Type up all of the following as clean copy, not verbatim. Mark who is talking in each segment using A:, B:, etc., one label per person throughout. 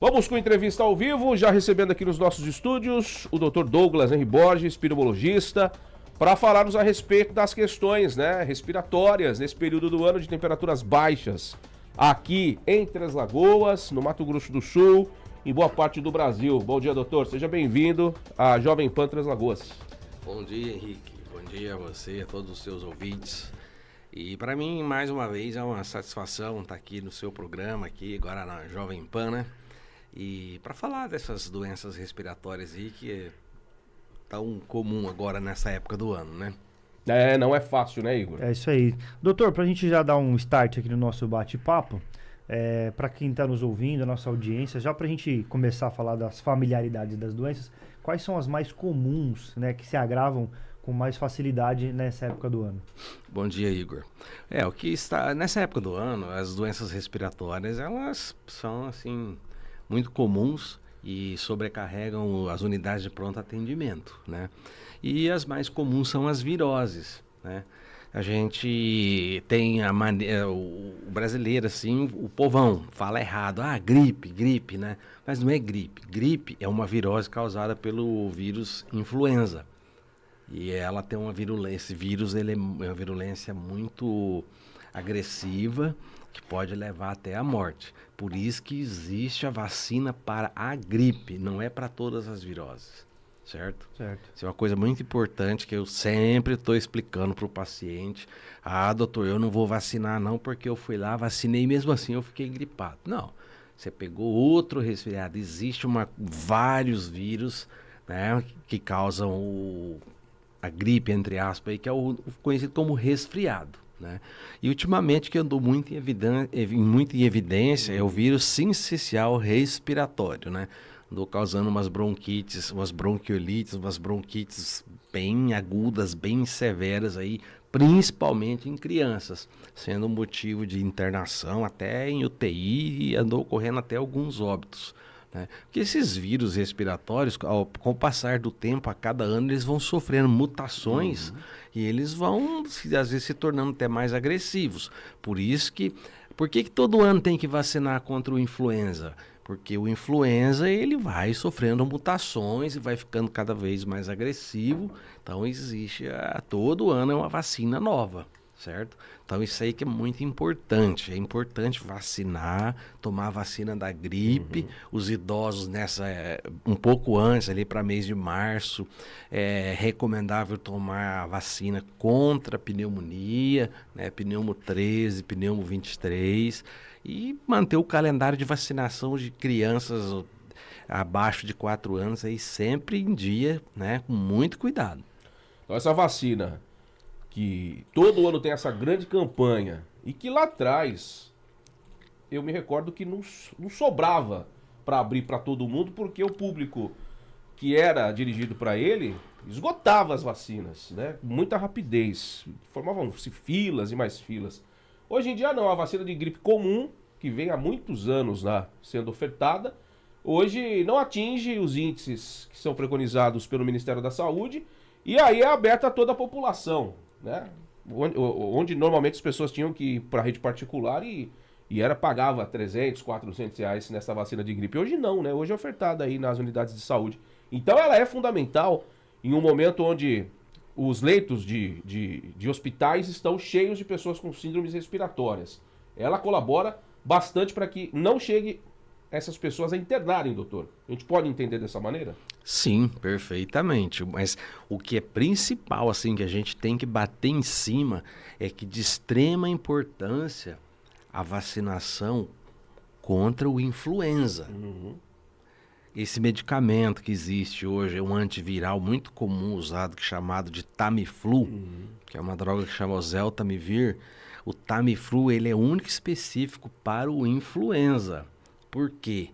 A: Vamos com entrevista ao vivo, já recebendo aqui nos nossos estúdios o Dr. Douglas Henry Borges, pneumologista, para falarmos a respeito das questões, respiratórias nesse período do ano de temperaturas baixas aqui em Três Lagoas, no Mato Grosso do Sul, em boa parte do Brasil. Bom dia, doutor. Seja bem-vindo à Jovem Pan Três Lagoas.
B: Bom dia, Henrique. Bom dia a você, a todos os seus ouvintes. E para mim, mais uma vez, é uma satisfação estar aqui no seu programa, aqui agora na Jovem Pan, né? E para falar dessas doenças respiratórias aí que é tão comum agora nessa época do ano, né?
A: Não é fácil, né, Igor?
C: É isso aí. Doutor, pra gente já dar um start aqui no nosso bate-papo, para quem tá nos ouvindo, a nossa audiência, já pra gente começar a falar das familiaridades das doenças, quais são as mais comuns, né, que se agravam com mais facilidade nessa época do ano?
B: Bom dia, Igor. O que está nessa época do ano, as doenças respiratórias, elas são assim muito comuns e sobrecarregam as unidades de pronto atendimento, né? E as mais comuns são as viroses, né? A gente tem o brasileiro, assim, o povão fala errado, gripe, né? Mas não é gripe. Gripe é uma virose causada pelo vírus influenza. E ela tem esse vírus, ele é uma virulência muito agressiva, que pode levar até a morte. Por isso que existe a vacina para a gripe, não é para todas as viroses, certo?
C: Certo.
B: Isso é uma coisa muito importante que eu sempre estou explicando para o paciente. Doutor, eu não vou vacinar não, porque eu fui lá, vacinei e mesmo assim eu fiquei gripado. Não, você pegou outro resfriado. Existe vários vírus, né, que causam a gripe, entre aspas, aí, que é o conhecido como resfriado. Né? E ultimamente que andou muito em evidência é o vírus sincicial respiratório, né? Andou causando umas bronquites, umas bronquiolites, umas bronquites bem agudas, bem severas aí, principalmente em crianças, sendo motivo de internação até em UTI e andou ocorrendo até alguns óbitos. Né? Porque esses vírus respiratórios, com o passar do tempo, a cada ano, eles vão sofrendo mutações e eles vão, às vezes, se tornando até mais agressivos. Por que todo ano tem que vacinar contra o influenza? Porque o influenza, ele vai sofrendo mutações e vai ficando cada vez mais agressivo. Então, todo ano é uma vacina nova. Certo? Então isso aí que é muito importante. É importante vacinar, tomar a vacina da gripe. Os idosos um pouco antes, ali para mês de março, é recomendável tomar a vacina contra a pneumonia, né? Pneumo 13, pneumo 23 e manter o calendário de vacinação de crianças abaixo de 4 anos aí sempre em dia, né? Com muito cuidado.
A: Então essa vacina que todo ano tem essa grande campanha e que lá atrás eu me recordo que não sobrava para abrir para todo mundo, porque o público que era dirigido para ele esgotava as vacinas, né? Com muita rapidez, formavam-se filas e mais filas. Hoje em dia não, a vacina de gripe comum, que vem há muitos anos lá sendo ofertada, hoje não atinge os índices que são preconizados pelo Ministério da Saúde e aí é aberta a toda a população. Né? Onde normalmente as pessoas tinham que ir para a rede particular e pagava 300, 400 reais nessa vacina de gripe. Hoje não, né? Hoje é ofertada aí nas unidades de saúde. Então ela é fundamental em um momento onde os leitos de hospitais estão cheios de pessoas com síndromes respiratórias. Ela colabora bastante para que não chegue essas pessoas a internarem, doutor. A gente pode entender dessa maneira?
B: Sim, perfeitamente. Mas o que é principal, assim, que a gente tem que bater em cima é que de extrema importância a vacinação contra o influenza. Esse medicamento que existe hoje é um antiviral muito comum usado, chamado de Tamiflu, que é uma droga que chama Oseltamivir. O Tamiflu, ele é único e específico para o influenza. Por quê?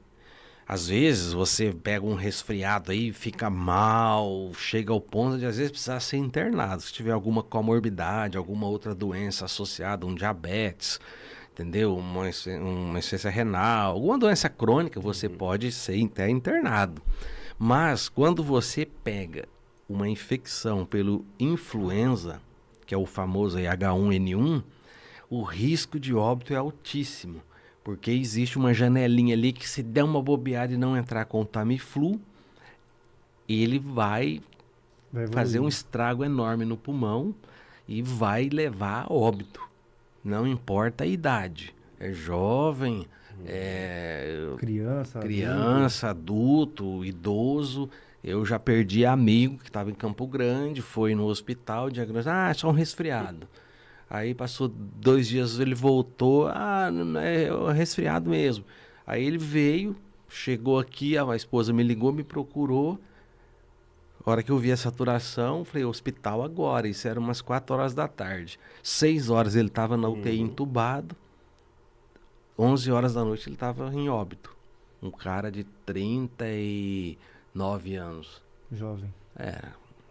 B: Às vezes você pega um resfriado aí, fica mal, chega ao ponto de às vezes precisar ser internado. Se tiver alguma comorbidade, alguma outra doença associada, um diabetes, entendeu? Uma insuficiência renal, alguma doença crônica, você pode ser até internado. Mas quando você pega uma infecção pelo influenza, que é o famoso H1N1, o risco de óbito é altíssimo. Porque existe uma janelinha ali que se der uma bobeada e não entrar com o Tamiflu, ele vai fazer um estrago enorme no pulmão e vai levar a óbito. Não importa a idade. É jovem, criança, adulto, idoso. Eu já perdi amigo que estava em Campo Grande, foi no hospital, diagnosticado, é só um resfriado. Aí passou 2 dias, ele voltou, não é resfriado mesmo. Aí ele veio, chegou aqui, a esposa me ligou, me procurou. A hora que eu vi a saturação, falei, hospital agora. Isso era umas 4 horas da tarde. 6 horas ele estava na UTI entubado. 11 horas da noite ele estava em óbito. Um cara de 39 anos.
C: Jovem.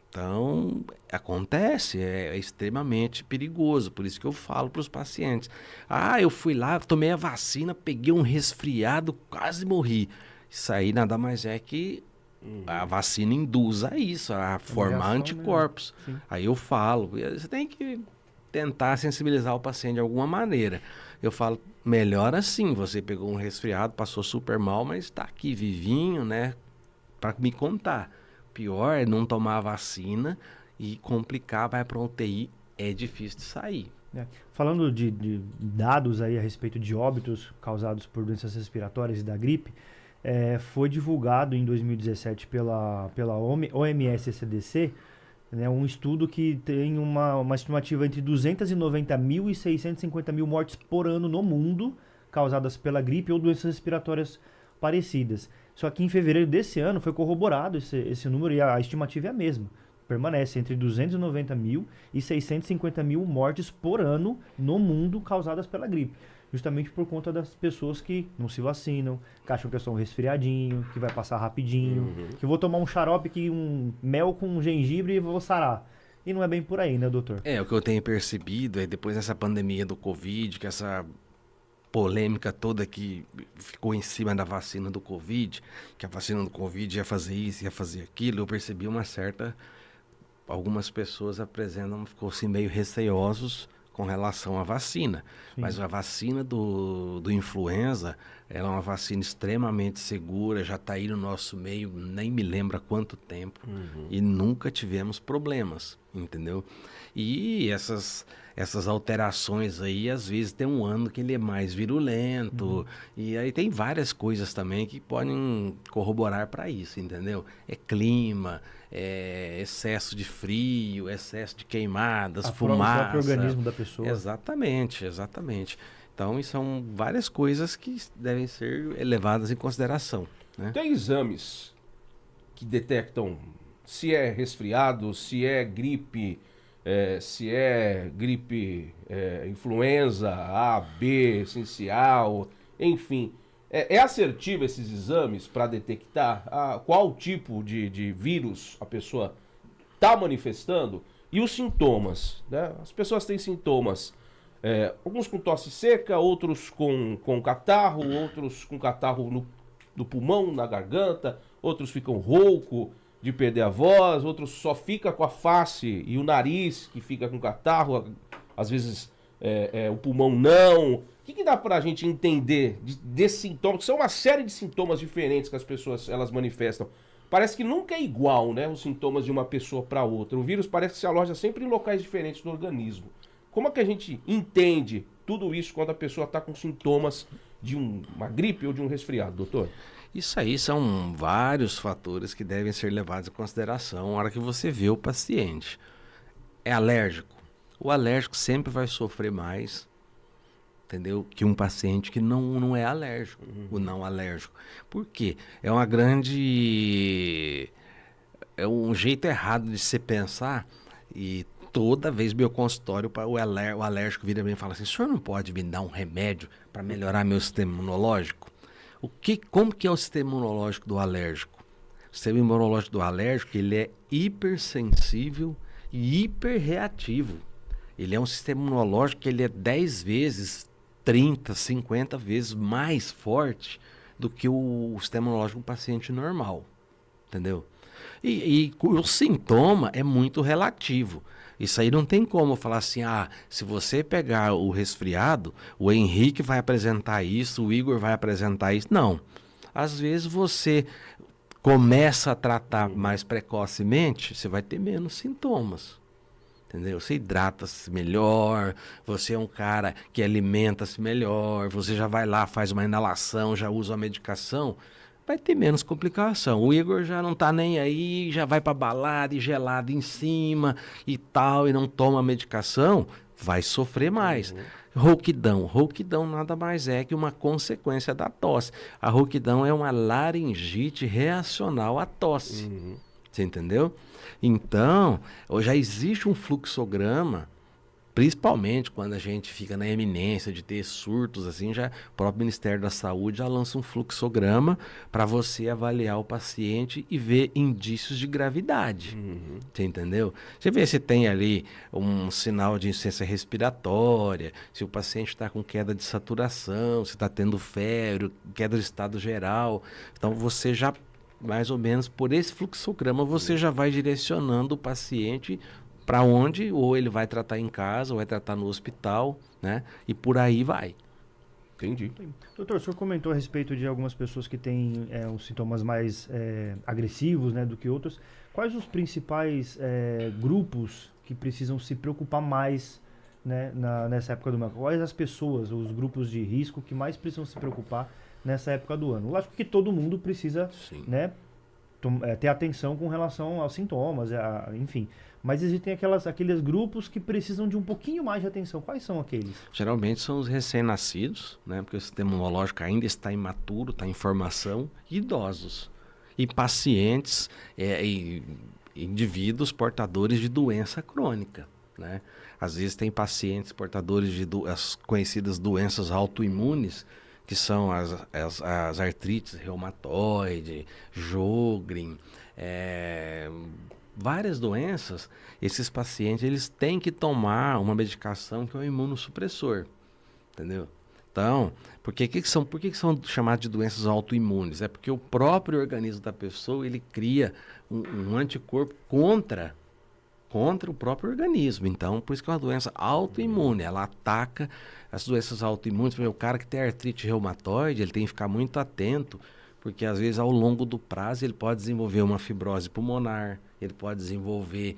B: Então, acontece, é extremamente perigoso. Por isso que eu falo para os pacientes. Eu fui lá, tomei a vacina, peguei um resfriado, quase morri. Isso aí nada mais é que a vacina induz a isso, a formar anticorpos. Aí eu falo, você tem que tentar sensibilizar o paciente de alguma maneira. Eu falo, melhor assim, você pegou um resfriado, passou super mal, mas está aqui vivinho, né, para me contar. Pior é não tomar a vacina e complicar, vai para UTI, é difícil de sair.
C: Falando de dados aí a respeito de óbitos causados por doenças respiratórias e da gripe, foi divulgado em 2017 pela OMS e CDC, né, um estudo que tem uma estimativa entre 290 mil e 650 mil mortes por ano no mundo causadas pela gripe ou doenças respiratórias parecidas. Só que em fevereiro desse ano foi corroborado esse número e a estimativa é a mesma. Permanece entre 290 mil e 650 mil mortes por ano no mundo causadas pela gripe. Justamente por conta das pessoas que não se vacinam, que acham que é só um resfriadinho, que vai passar rapidinho, que eu vou tomar um xarope, um mel com gengibre e vou sarar. E não é bem por aí, né, doutor?
B: O que eu tenho percebido é depois dessa pandemia do Covid, que essa polêmica toda que ficou em cima da vacina do Covid, que a vacina do Covid ia fazer isso, ia fazer aquilo, eu percebi algumas pessoas ficou assim meio receosos com relação à vacina. Sim. Mas a vacina do influenza, ela é uma vacina extremamente segura, já está aí no nosso meio, nem me lembro há quanto tempo, e nunca tivemos problemas, entendeu? E essas alterações aí, às vezes tem um ano que ele é mais virulento, e aí tem várias coisas também que podem corroborar para isso, entendeu? É clima, excesso de frio, excesso de queimadas, fumaça. O próprio
C: organismo da pessoa.
B: Exatamente. Então, são várias coisas que devem ser levadas em consideração, né?
A: Tem exames que detectam se é resfriado, se é gripe, influenza A, B, essencial, enfim. É assertivo esses exames para detectar qual tipo de vírus a pessoa está manifestando? E os sintomas, né? As pessoas têm sintomas, alguns com tosse seca, outros com catarro, outros com catarro no pulmão, na garganta, outros ficam rouco de perder a voz, outros só fica com a face e o nariz que fica com catarro, às vezes o pulmão não. O que dá pra gente entender desses sintomas? Que são uma série de sintomas diferentes que as pessoas elas manifestam. Parece que nunca é igual, né, os sintomas de uma pessoa para outra. O vírus parece que se aloja sempre em locais diferentes do organismo. Como é que a gente entende tudo isso quando a pessoa está com sintomas de uma gripe ou de um resfriado, doutor?
B: Isso aí são vários fatores que devem ser levados em consideração na hora que você vê o paciente. É alérgico? O alérgico sempre vai sofrer mais, entendeu? Que um paciente que não é alérgico, o não alérgico. Por quê? É um jeito errado de se pensar, e toda vez meu consultório, o alérgico vira bem e fala assim, o senhor não pode me dar um remédio para melhorar meu sistema imunológico? Como que é o sistema imunológico do alérgico? O sistema imunológico do alérgico, ele é hipersensível e hiperreativo. Ele é um sistema imunológico que ele é 10 vezes, 30, 50 vezes mais forte do que o sistema imunológico do paciente normal. entendeu? E o sintoma é muito relativo. Isso aí não tem como falar assim, se você pegar o resfriado, o Henrique vai apresentar isso, o Igor vai apresentar isso. Não. Às vezes você começa a tratar mais precocemente, você vai ter menos sintomas. Entendeu? Você hidrata-se melhor, você é um cara que alimenta-se melhor, você já vai lá, faz uma inalação, já usa a medicação, vai ter menos complicação. O Igor já não tá nem aí, já vai pra balada e gelado em cima e tal, e não toma medicação, vai sofrer mais. Rouquidão. Rouquidão nada mais é que uma consequência da tosse. A rouquidão é uma laringite reacional à tosse. Você entendeu? Então, já existe um fluxograma, principalmente quando a gente fica na eminência de ter surtos, assim, já o próprio Ministério da Saúde já lança um fluxograma para você avaliar o paciente e ver indícios de gravidade. Você entendeu? Você vê se tem ali um sinal de insuficiência respiratória, se o paciente está com queda de saturação, se está tendo febre, queda de estado geral. Então, você já, mais ou menos, por esse fluxograma, você já vai direcionando o paciente para onde, ou ele vai tratar em casa, ou vai tratar no hospital, né? E por aí vai.
A: Entendi.
C: Doutor, o senhor comentou a respeito de algumas pessoas que têm os sintomas mais agressivos, né, do que outros. Quais os principais grupos que precisam se preocupar mais, né, nessa época do ano? Quais as pessoas, os grupos de risco que mais precisam se preocupar nessa época do ano? Lógico que todo mundo precisa, né, ter atenção com relação aos sintomas, enfim. Mas existem aqueles grupos que precisam de um pouquinho mais de atenção. Quais são aqueles?
B: Geralmente são os recém-nascidos, né? Porque o sistema imunológico ainda está imaturo, está em formação, e idosos. E pacientes e indivíduos portadores de doença crônica, né? Às vezes tem pacientes portadores de as conhecidas doenças autoimunes, que são as artrites reumatoide, Sjögren, várias doenças. Esses pacientes eles têm que tomar uma medicação que é o imunossupressor, entendeu? Então, por que são chamadas de doenças autoimunes? É porque o próprio organismo da pessoa ele cria um anticorpo contra o próprio organismo. Então, por isso que é uma doença autoimune. Ela ataca as doenças autoimunes. O cara que tem artrite reumatoide, ele tem que ficar muito atento, porque às vezes ao longo do prazo ele pode desenvolver uma fibrose pulmonar, ele pode desenvolver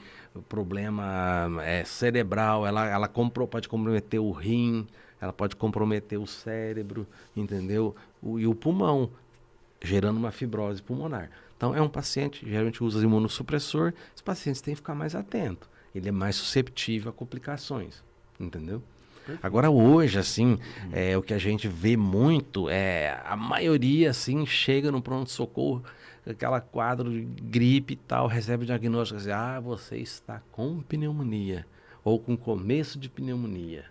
B: problema cerebral, ela pode comprometer o rim, ela pode comprometer o cérebro, entendeu? E o pulmão, gerando uma fibrose pulmonar. Então, é um paciente, geralmente usa imunossupressor, os pacientes têm que ficar mais atentos. Ele é mais susceptível a complicações, entendeu? Agora, hoje, assim, o que a gente vê muito a maioria, assim, chega no pronto-socorro, aquela quadro de gripe e tal, recebe o diagnóstico, assim, você está com pneumonia, ou com começo de pneumonia,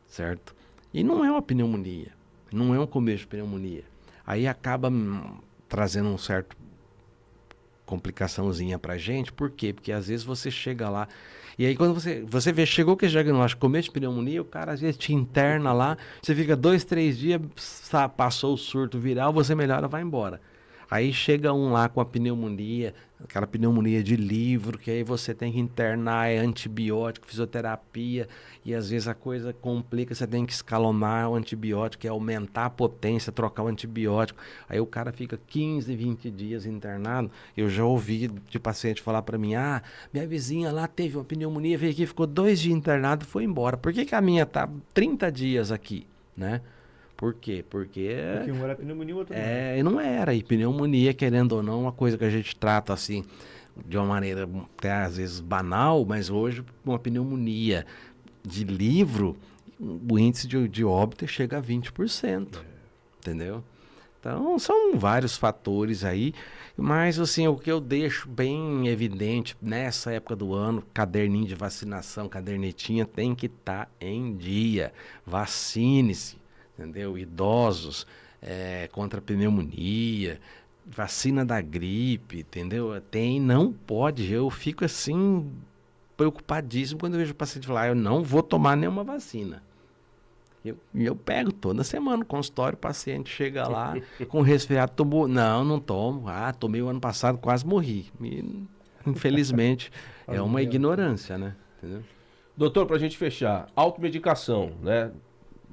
B: certo? E não é uma pneumonia, não é um começo de pneumonia. Aí acaba trazendo um certo complicaçãozinha pra gente. Por quê? Porque às vezes você chega lá e aí quando você vê, chegou que diagnóstico, começo de pneumonia, o cara às vezes te interna lá, você fica 2, 3 dias, passou o surto viral, você melhora, vai embora. Aí chega um lá com a pneumonia, aquela pneumonia de livro, que aí você tem que internar, antibiótico, fisioterapia, e às vezes a coisa complica, você tem que escalonar o antibiótico, que é aumentar a potência, trocar o antibiótico. Aí o cara fica 15, 20 dias internado. Eu já ouvi de paciente falar para mim, minha vizinha lá teve uma pneumonia, veio aqui, ficou 2 dias internado e foi embora. Por que a minha tá 30 dias aqui, né? Por quê? Porque
C: um era pneumonia, o outro não.
B: E não era. E pneumonia, querendo ou não, uma coisa que a gente trata assim, de uma maneira até às vezes banal, mas hoje uma pneumonia de livro, o índice de óbito chega a 20%. Entendeu? Então, são vários fatores aí, mas assim, o que eu deixo bem evidente nessa época do ano, caderninho de vacinação, cadernetinha, tem que estar em dia. Vacine-se. Entendeu? Idosos, contra a pneumonia, vacina da gripe, entendeu? Não pode. Eu fico assim, preocupadíssimo quando eu vejo o paciente falar, eu não vou tomar nenhuma vacina. Eu pego toda semana no consultório, o paciente chega lá com resfriado, tomou. Não tomo. Tomei o ano passado, quase morri. E, infelizmente, é uma ignorância, né? Entendeu?
A: Doutor, pra gente fechar, automedicação, né?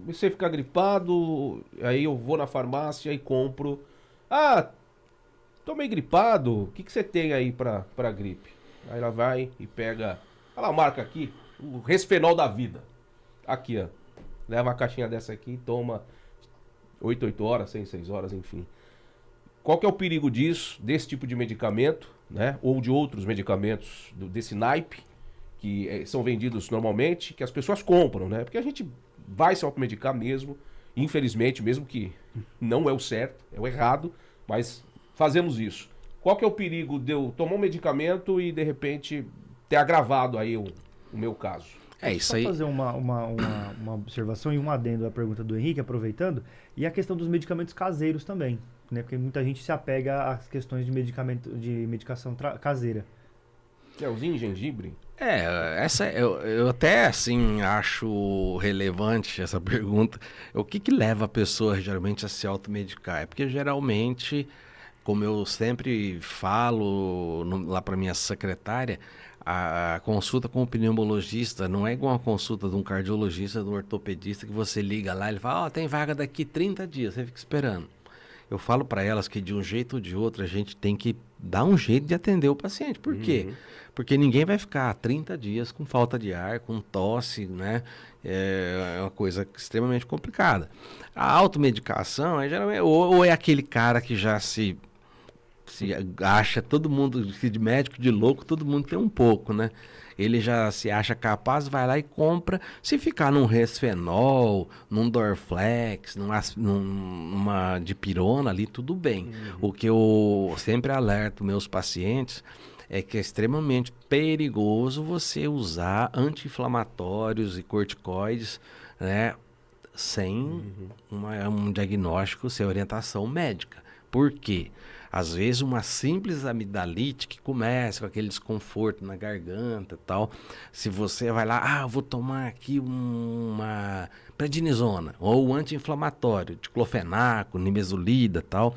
A: Você fica gripado, aí eu vou na farmácia e compro. Tô meio gripado, o que você tem aí pra gripe? Aí ela vai e pega, ela marca aqui, o Resfenol da vida. Aqui, ó. Leva uma caixinha dessa aqui e toma 8 horas, 6 horas, enfim. Qual que é o perigo disso, desse tipo de medicamento, né? Ou de outros medicamentos desse naipe, que são vendidos normalmente, que as pessoas compram, né? Porque a gente vai se automedicar mesmo, infelizmente, mesmo que não é o certo, é o errado, mas fazemos isso. Qual que é o perigo de eu tomar um medicamento e, de repente, ter agravado aí o meu caso?
B: Isso aí.
C: Só fazer uma observação e um adendo à pergunta do Henrique, aproveitando, e a questão dos medicamentos caseiros também, né? Porque muita gente se apega às questões de medicação caseira.
A: Gelzinho, gengibre?
B: Eu até, assim, acho relevante essa pergunta. O que leva a pessoa, geralmente, a se automedicar? É porque, geralmente, como eu sempre falo lá para minha secretária, a consulta com o pneumologista não é igual a consulta de um cardiologista, de um ortopedista, que você liga lá e ele fala, tem vaga daqui 30 dias, você fica esperando. Eu falo para elas que de um jeito ou de outro a gente tem que dar um jeito de atender o paciente. Por quê? Porque ninguém vai ficar 30 dias com falta de ar, com tosse, né? É uma coisa extremamente complicada. A automedicação geralmente ou é aquele cara que já se acha, todo mundo, de médico de louco, todo mundo tem um pouco, né? Ele já se acha capaz, vai lá e compra. Se ficar num Resfenol, num Dorflex, numa dipirona ali, tudo bem. O que eu sempre alerto meus pacientes é que é extremamente perigoso você usar anti-inflamatórios e corticoides, né? Sem um diagnóstico, sem orientação médica. Por quê? Às vezes uma simples amidalite que começa com aquele desconforto na garganta e tal, se você vai lá, eu vou tomar aqui uma prednisona ou um anti-inflamatório, diclofenaco, nimesulida e tal,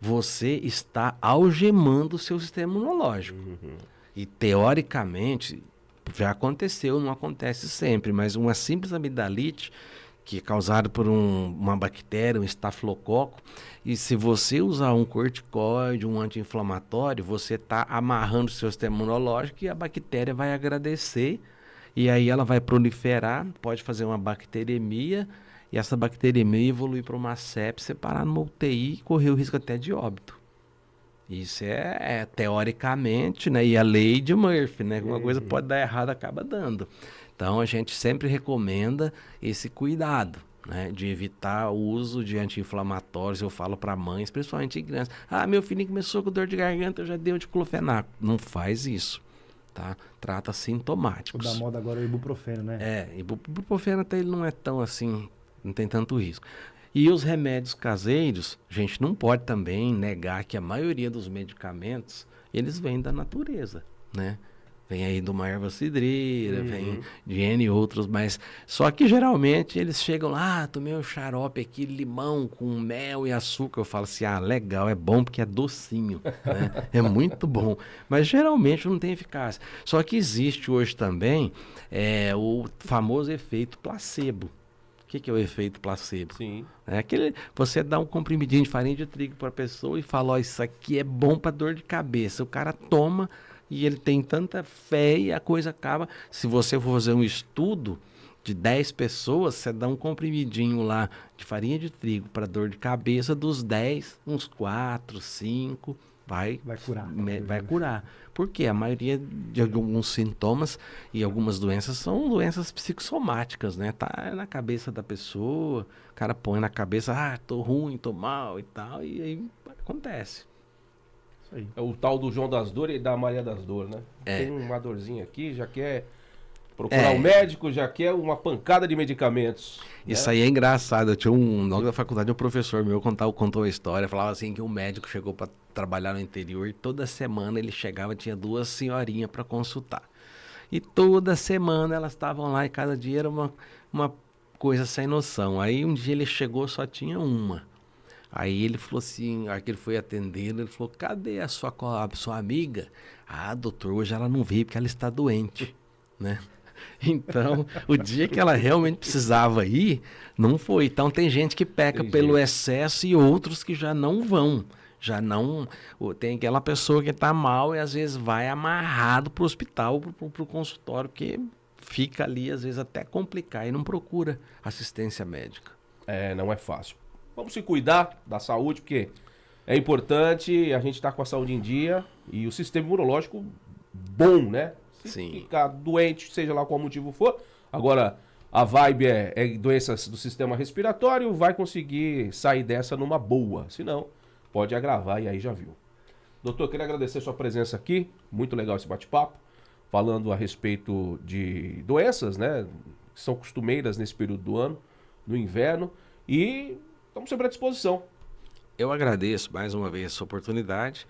B: você está algemando o seu sistema imunológico. E teoricamente, já aconteceu, não acontece sempre, mas uma simples amidalite que é causado por uma bactéria, um estafilococo, e se você usar um corticoide, um anti-inflamatório, você está amarrando o seu sistema imunológico e a bactéria vai agradecer, e aí ela vai proliferar, pode fazer uma bacteremia, e essa bacteremia evoluir para uma sepse, parar numa UTI e correr o risco até de óbito. Isso é teoricamente, né? E a lei de Murphy, né? Uma coisa pode dar errado, acaba dando. Então, a gente sempre recomenda esse cuidado, né? De evitar o uso de anti-inflamatórios. Eu falo para mães, principalmente em crianças. Meu filhinho começou com dor de garganta, eu já dei o diclofenaco. Não faz isso, tá? Trata sintomáticos.
C: O da moda agora é o ibuprofeno, né?
B: Ibuprofeno até ele não é tão assim, não tem tanto risco. E os remédios caseiros, a gente não pode também negar que a maioria dos medicamentos, eles vêm da natureza, né? Vem aí de uma erva cidreira, vem de N outros, mas só que geralmente eles chegam lá, tomei um xarope aqui, limão com mel e açúcar. Eu falo assim, legal, é bom porque é docinho, né? É muito bom, mas geralmente não tem eficácia. Só que existe hoje também o famoso efeito placebo. O que é o efeito placebo?
A: Sim.
B: É aquele, você dá um comprimidinho de farinha de trigo para a pessoa e fala, isso aqui é bom para dor de cabeça. O cara toma e ele tem tanta fé e a coisa acaba. Se você for fazer um estudo de 10 pessoas, você dá um comprimidinho lá de farinha de trigo para dor de cabeça, dos 10, uns 4, 5... Vai curar. Vai curar. Porque a maioria de alguns sintomas e algumas doenças são doenças psicossomáticas, né? Tá na cabeça da pessoa, o cara põe na cabeça, tô ruim, tô mal e tal, e aí acontece.
C: Isso aí.
A: É o tal do João das Dores e da Maria das Dores, né? Tem uma dorzinha aqui, já quer procurar um médico, já quer uma pancada de medicamentos.
B: Isso aí é engraçado. Eu tinha logo da faculdade, um professor meu contou a história, falava assim que um médico chegou para trabalhar no interior e toda semana ele chegava, tinha 2 senhorinhas para consultar. E toda semana elas estavam lá e cada dia era uma coisa sem noção. Aí um dia ele chegou, só tinha uma. Aí ele falou assim, aí que ele foi atendendo, ele falou, cadê a sua amiga? Ah, doutor, hoje ela não veio porque ela está doente, né? Então, o dia que ela realmente precisava ir, não foi. Então, tem gente que peca pelo excesso e outros que já não vão. Já não... Tem aquela pessoa que está mal e às vezes vai amarrado para o hospital, para o consultório, porque fica ali, às vezes, até complicar e não procura assistência médica.
A: Não é fácil. Vamos se cuidar da saúde, porque é importante a gente estar com a saúde em dia e o sistema imunológico bom, né? Se
B: Sim.
A: ficar doente, seja lá qual motivo for. Agora, a vibe é doenças do sistema respiratório, vai conseguir sair dessa numa boa. Senão, pode agravar e aí já viu. Doutor, queria agradecer a sua presença aqui. Muito legal esse bate-papo. Falando a respeito de doenças, né? Que são costumeiras nesse período do ano, no inverno. E estamos sempre à disposição.
B: Eu agradeço mais uma vez essa oportunidade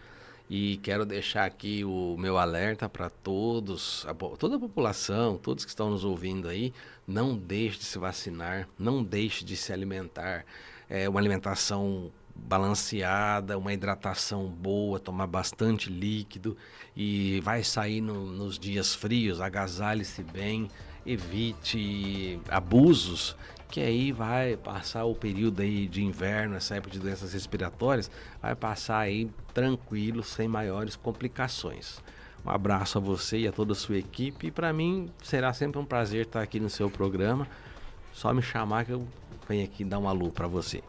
B: e quero deixar aqui o meu alerta para todos, toda a população, todos que estão nos ouvindo aí, não deixe de se vacinar, não deixe de se alimentar, uma alimentação balanceada, uma hidratação boa, tomar bastante líquido e vai sair nos dias frios, agasalhe-se bem, evite abusos, que aí vai passar o período aí de inverno, essa época de doenças respiratórias, vai passar aí tranquilo, sem maiores complicações. Um abraço a você e a toda a sua equipe e para mim será sempre um prazer estar aqui no seu programa. Só me chamar que eu venho aqui dar um alô para você.